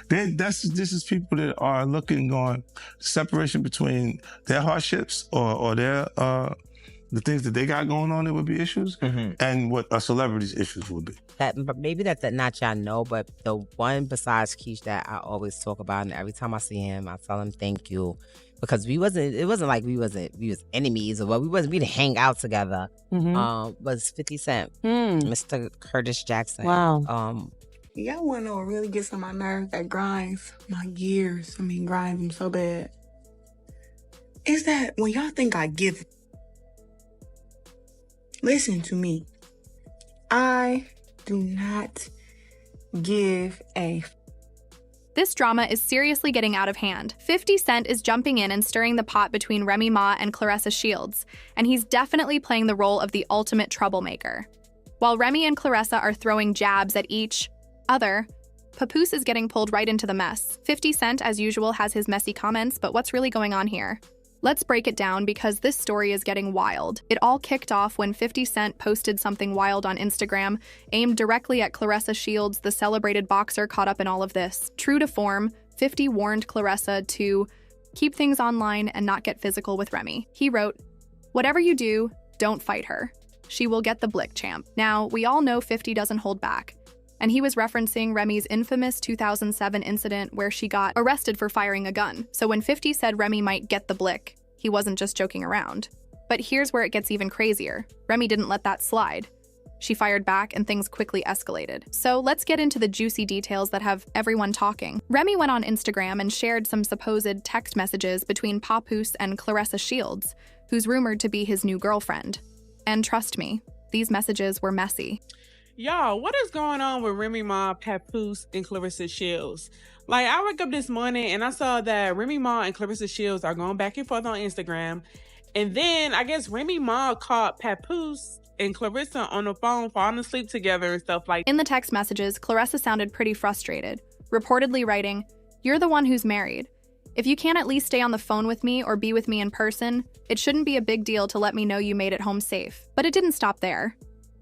This is people that are looking on separation between their hardships or their the things that they got going on that would be issues, and what a celebrity's issues would be. Maybe that's not y'all know, but the one besides Keish that I always talk about, and every time I see him, I tell him thank you. Because it wasn't like we was enemies, or we didn't hang out together. Was 50 Cent, Mr. Curtis Jackson. Wow. Y'all wanna know what really gets on my nerves, that grinds my gears. Grinds them so bad. Is that when y'all think I give, listen to me. I do not give a. This drama is seriously getting out of hand. 50 Cent is jumping in and stirring the pot between Remy Ma and Clarissa Shields, and he's definitely playing the role of the ultimate troublemaker. While Remy and Clarissa are throwing jabs at each other, Papoose is getting pulled right into the mess. 50 Cent, as usual, has his messy comments, but what's really going on here? Let's break it down because this story is getting wild. It all kicked off when 50 Cent posted something wild on Instagram, aimed directly at Clarissa Shields, the celebrated boxer caught up in all of this. True to form, 50 warned Clarissa to keep things online and not get physical with Remy. He wrote, "Whatever you do, don't fight her. She will get the blick, champ." Now, we all know 50 doesn't hold back. And he was referencing Remy's infamous 2007 incident where she got arrested for firing a gun. So when 50 said Remy might get the blick, he wasn't just joking around. But here's where it gets even crazier. Remy didn't let that slide. She fired back and things quickly escalated. So let's get into the juicy details that have everyone talking. Remy went on Instagram and shared some supposed text messages between Papoose and Clarissa Shields, who's rumored to be his new girlfriend. And trust me, these messages were messy. Y'all, what is going on with Remy Ma, Papoose, and Clarissa Shields? I woke up this morning and I saw that Remy Ma and Clarissa Shields are going back and forth on Instagram. And then I guess Remy Ma caught Papoose and Clarissa on the phone falling asleep together and stuff like that. In the text messages, Clarissa sounded pretty frustrated, reportedly writing, "You're the one who's married. If you can't at least stay on the phone with me or be with me in person, it shouldn't be a big deal to let me know you made it home safe." But it didn't stop there.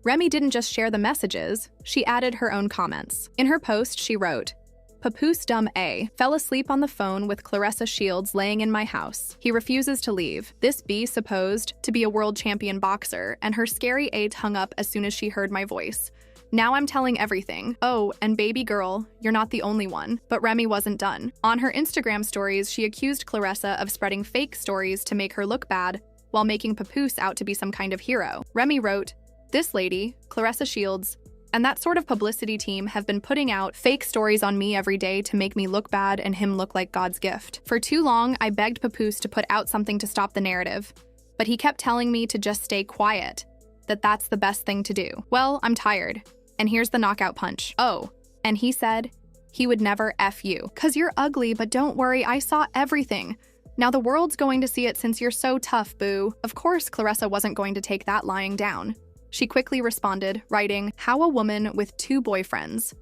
Remy didn't just share the messages, she added her own comments. In her post, she wrote, "Papoose dumb A fell asleep on the phone with Clarissa Shields laying in my house. He refuses to leave. This B supposed to be a world champion boxer, and her scary A hung up as soon as she heard my voice. Now I'm telling everything. Oh, and baby girl, you're not the only one." But Remy wasn't done. On her Instagram stories, she accused Clarissa of spreading fake stories to make her look bad, while making Papoose out to be some kind of hero. Remy wrote, "This lady, Clarissa Shields, and that sort of publicity team have been putting out fake stories on me every day to make me look bad and him look like God's gift. For too long, I begged Papoose to put out something to stop the narrative, but he kept telling me to just stay quiet, that that's the best thing to do. Well, I'm tired, and here's the knockout punch. Oh, and he said he would never F you, 'cause you're ugly, but don't worry, I saw everything. Now the world's going to see it since you're so tough, boo." Of course, Clarissa wasn't going to take that lying down. She quickly responded, writing, "How a woman with 2 boyfriends.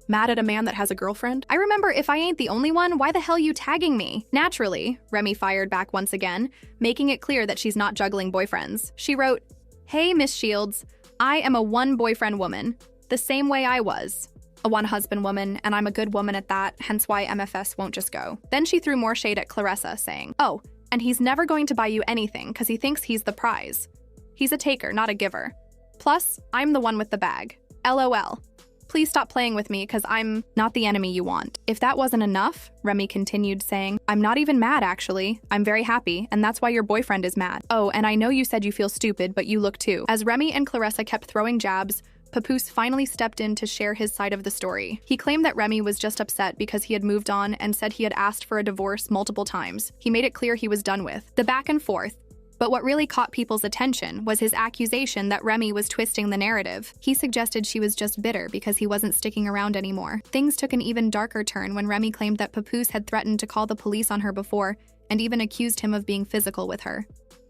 Mad at a man that has a girlfriend? I remember if I ain't the only one, why the hell you tagging me?" Naturally, Remy fired back once again, making it clear that she's not juggling boyfriends. She wrote, "Hey, Miss Shields, I am a 1-boyfriend woman, the same way I was. A 1-husband woman, and I'm a good woman at that, hence why MFS won't just go." Then she threw more shade at Clarissa, saying, "Oh, and he's never going to buy you anything because he thinks he's the prize. He's a taker, not a giver. Plus, I'm the one with the bag. LOL. Please stop playing with me because I'm not the enemy you want." If that wasn't enough, Remy continued saying, "I'm not even mad, actually. I'm very happy, and that's why your boyfriend is mad. Oh, and I know you said you feel stupid, but you look too." As Remy and Clarissa kept throwing jabs, Papoose finally stepped in to share his side of the story. He claimed that Remy was just upset because he had moved on and said he had asked for a divorce multiple times. He made it clear he was done with the back and forth. But what really caught people's attention was his accusation that Remy was twisting the narrative. He suggested she was just bitter because he wasn't sticking around anymore. Things took an even darker turn when Remy claimed that Papoose had threatened to call the police on her before and even accused him of being physical with her.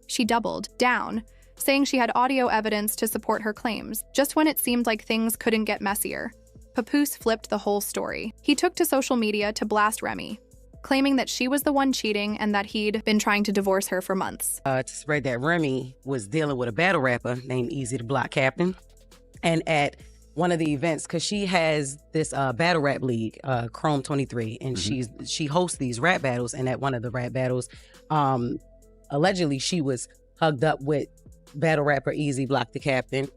She doubled down, saying she had audio evidence to support her claims. Just when it seemed like things couldn't get messier, Papoose flipped the whole story. He took to social media to blast Remy, claiming that she was the one cheating and that he'd been trying to divorce her for months. To spread that Remy was dealing with a battle rapper named Easy the Block Captain. And at one of the events because she has this battle rap league, Chrome 23, and she hosts these rap battles. And at one of the rap battles, allegedly she was hugged up with battle rapper Easy Block the Captain.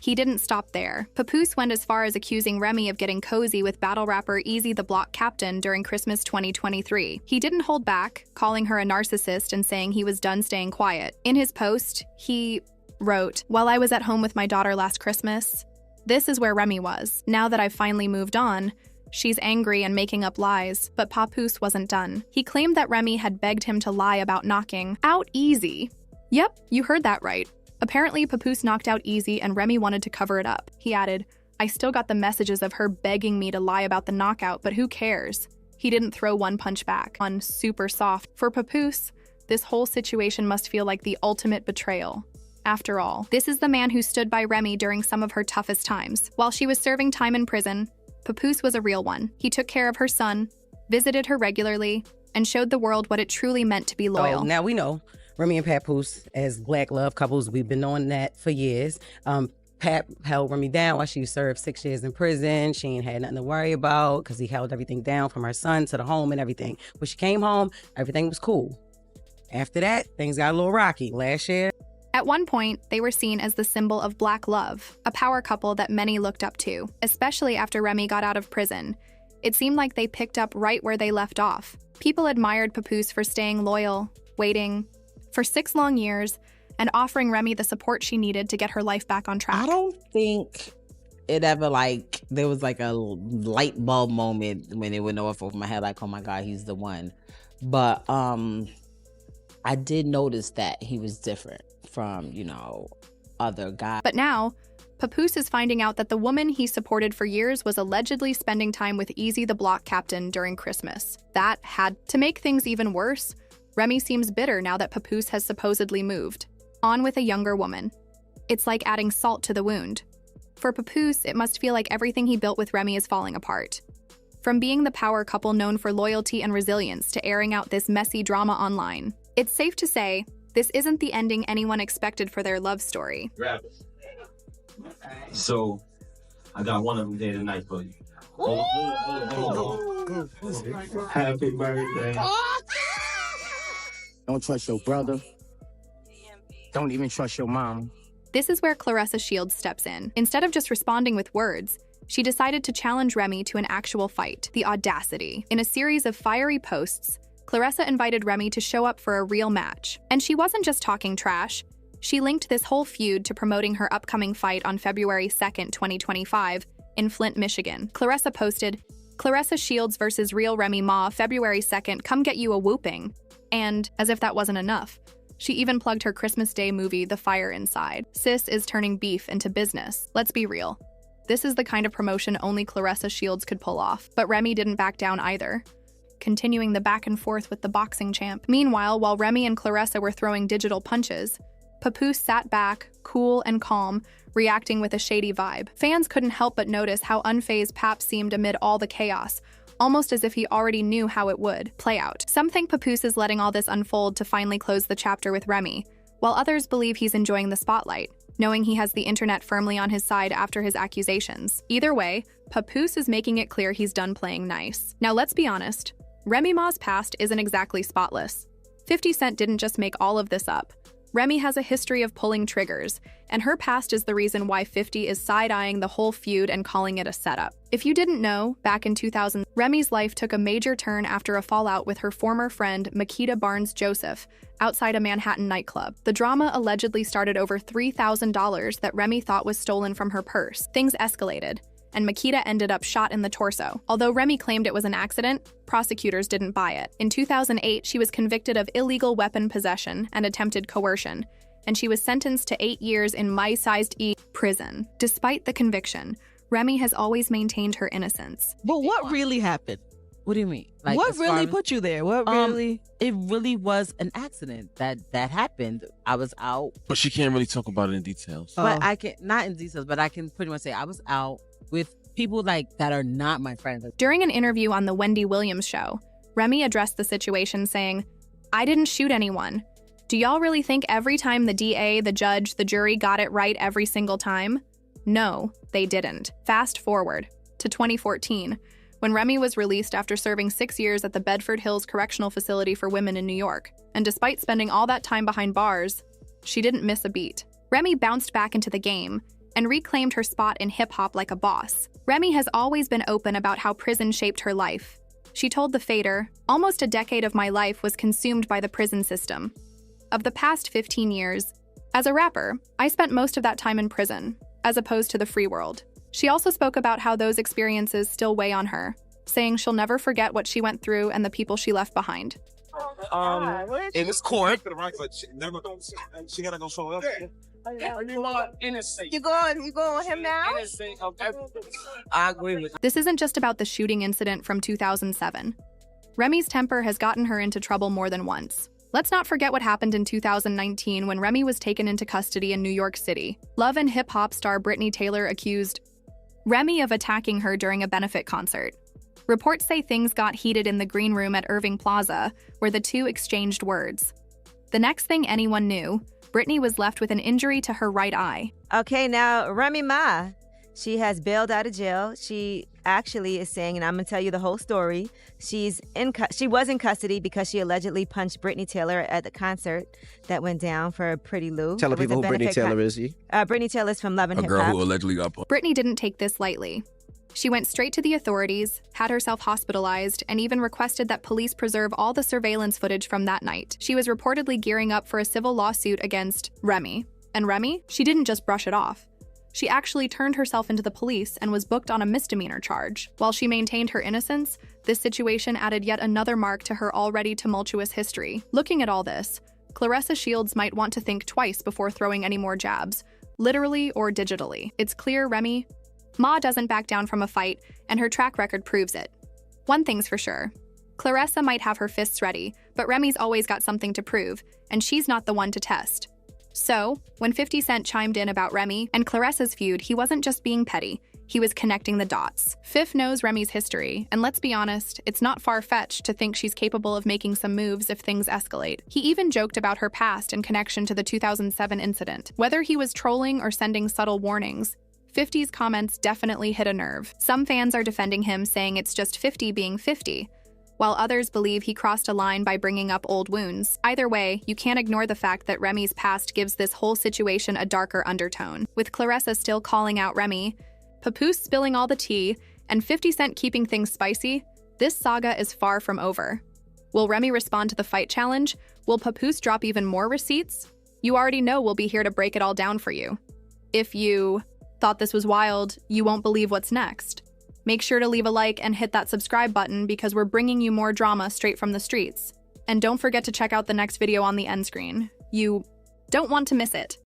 He didn't stop there. Papoose went as far as accusing Remy of getting cozy with battle rapper Easy the Block Captain during Christmas 2023. He didn't hold back, calling her a narcissist and saying he was done staying quiet. In his post, he wrote, "While I was at home with my daughter last Christmas, this is where Remy was. Now that I've finally moved on, she's angry and making up lies." But Papoose wasn't done. He claimed that Remy had begged him to lie about knocking out Easy. Yep, you heard that right. Apparently, Papoose knocked out Easy and Remy wanted to cover it up. He added, "I still got the messages of her begging me to lie about the knockout, but who cares?" He didn't throw one punch back. On super soft. For Papoose, this whole situation must feel like the ultimate betrayal. After all, this is the man who stood by Remy during some of her toughest times. While she was serving time in prison, Papoose was a real one. He took care of her son, visited her regularly, and showed the world what it truly meant to be loyal. So now we know Remy and Papoose as black love couples. We've been knowing that for years. Pap held Remy down while she served 6 years in prison. She ain't had nothing to worry about because he held everything down from her son to the home and everything. When she came home, everything was cool. After that, things got a little rocky. Last year, At one point, they were seen as the symbol of black love, a power couple that many looked up to, especially after Remy got out of prison. It seemed like they picked up right where they left off. People admired Papoose for staying loyal, waiting for 6 long years, and offering Remy the support she needed to get her life back on track. I don't think it ever, like, there was like a light bulb moment when it went off over my head, like, oh my God, he's the one. But I did notice that he was different from, other guys. But now, Papoose is finding out that the woman he supported for years was allegedly spending time with Easy the Block Captain during Christmas. That had to make things even worse. Remy seems bitter now that Papoose has supposedly moved on with a younger woman. It's like adding salt to the wound. For Papoose, it must feel like everything he built with Remy is falling apart. From being the power couple known for loyalty and resilience to airing out this messy drama online, it's safe to say this isn't the ending anyone expected for their love story. So, I got one of them there tonight for you. Hold on. Happy birthday. Don't trust your brother. Don't even trust your mom. This is where Clarissa Shields steps in. Instead of just responding with words, she decided to challenge Remy to an actual fight. The audacity. In a series of fiery posts, Clarissa invited Remy to show up for a real match. And she wasn't just talking trash. She linked this whole feud to promoting her upcoming fight on February 2nd, 2025, in Flint, Michigan. Clarissa posted, "Clarissa Shields versus real Remy Ma, February 2nd, come get you a whooping." And, as if that wasn't enough, she even plugged her Christmas Day movie, The Fire Inside. Sis is turning beef into business. Let's be real. This is the kind of promotion only Clarissa Shields could pull off. But Remy didn't back down either, continuing the back and forth with the boxing champ. Meanwhile, while Remy and Clarissa were throwing digital punches, Papoose sat back, cool and calm, reacting with a shady vibe. Fans couldn't help but notice how unfazed Pap seemed amid all the chaos, almost as if he already knew how it would play out. Some think Papoose is letting all this unfold to finally close the chapter with Remy, while others believe he's enjoying the spotlight, knowing he has the internet firmly on his side after his accusations. Either way, Papoose is making it clear he's done playing nice. Now let's be honest, Remy Ma's past isn't exactly spotless. 50 Cent didn't just make all of this up. Remy has a history of pulling triggers, and her past is the reason why 50 is side-eyeing the whole feud and calling it a setup. If you didn't know, back in 2000, Remy's life took a major turn after a fallout with her former friend Makita Barnes-Joseph outside a Manhattan nightclub. The drama allegedly started over $3,000 that Remy thought was stolen from her purse. Things escalated, and Makita ended up shot in the torso. Although Remy claimed it was an accident, prosecutors didn't buy it. In 2008, she was convicted of illegal weapon possession and attempted coercion, and she was sentenced to 8 years in my-sized prison. Despite the conviction, Remy has always maintained her innocence. But what really happened? What do you mean? Like, What really put you there? What really? It really was an accident that happened. I was out. But she can't really talk about it in details. But I can, not in details, but I can pretty much say I was out with people that are not my friends. During an interview on the Wendy Williams show, Remy addressed the situation saying, "I didn't shoot anyone. Do y'all really think every time the DA, the judge, the jury got it right every single time? No, they didn't. Fast forward to 2014, when Remy was released after serving 6 years at the Bedford Hills Correctional Facility for Women in New York. And despite spending all that time behind bars, she didn't miss a beat. Remy bounced back into the game and reclaimed her spot in hip-hop like a boss. Remy has always been open about how prison shaped her life. She told The Fader, "Almost a decade of my life was consumed by the prison system. Of the past 15 years, as a rapper, I spent most of that time in prison, as opposed to the free world." She also spoke about how those experiences still weigh on her, saying she'll never forget what she went through and the people she left behind. In this court. She gotta go show up. You going with him now? I agree with you. This isn't just about the shooting incident from 2007. Remy's temper has gotten her into trouble more than once. Let's not forget what happened in 2019 when Remy was taken into custody in New York City. Love and hip-hop star Brittany Taylor accused Remy of attacking her during a benefit concert. Reports say things got heated in the green room at Irving Plaza, where the two exchanged words. The next thing anyone knew, Brittany was left with an injury to her right eye. Okay, now Remy Ma, she has bailed out of jail. She actually is saying, and I'm gonna tell you the whole story. She was in custody because she allegedly punched Brittany Taylor at the concert that went down for Pretty Lou. Tell the people who Brittany Taylor is. Brittany Taylor's from Love and Hip Hop. A girl who allegedly got punched. Brittany didn't take this lightly. She went straight to the authorities, had herself hospitalized, and even requested that police preserve all the surveillance footage from that night. She was reportedly gearing up for a civil lawsuit against Remy. And Remy? She didn't just brush it off. She actually turned herself into the police and was booked on a misdemeanor charge. While she maintained her innocence, this situation added yet another mark to her already tumultuous history. Looking at all this, Clarissa Shields might want to think twice before throwing any more jabs, literally or digitally. It's clear Remy Ma doesn't back down from a fight, and her track record proves it. One thing's for sure. Clarissa might have her fists ready, but Remy's always got something to prove, and she's not the one to test. So, when 50 Cent chimed in about Remy and Clarissa's feud, he wasn't just being petty, he was connecting the dots. Fif knows Remy's history, and let's be honest, it's not far-fetched to think she's capable of making some moves if things escalate. He even joked about her past in connection to the 2007 incident. Whether he was trolling or sending subtle warnings, 50's comments definitely hit a nerve. Some fans are defending him, saying it's just 50 being 50, while others believe he crossed a line by bringing up old wounds. Either way, you can't ignore the fact that Remy's past gives this whole situation a darker undertone. With Clarissa still calling out Remy, Papoose spilling all the tea, and 50 Cent keeping things spicy, this saga is far from over. Will Remy respond to the fight challenge? Will Papoose drop even more receipts? You already know we'll be here to break it all down for you. If you thought this was wild, you won't believe what's next. Make sure to leave a like and hit that subscribe button because we're bringing you more drama straight from the streets. And don't forget to check out the next video on the end screen. You don't want to miss it.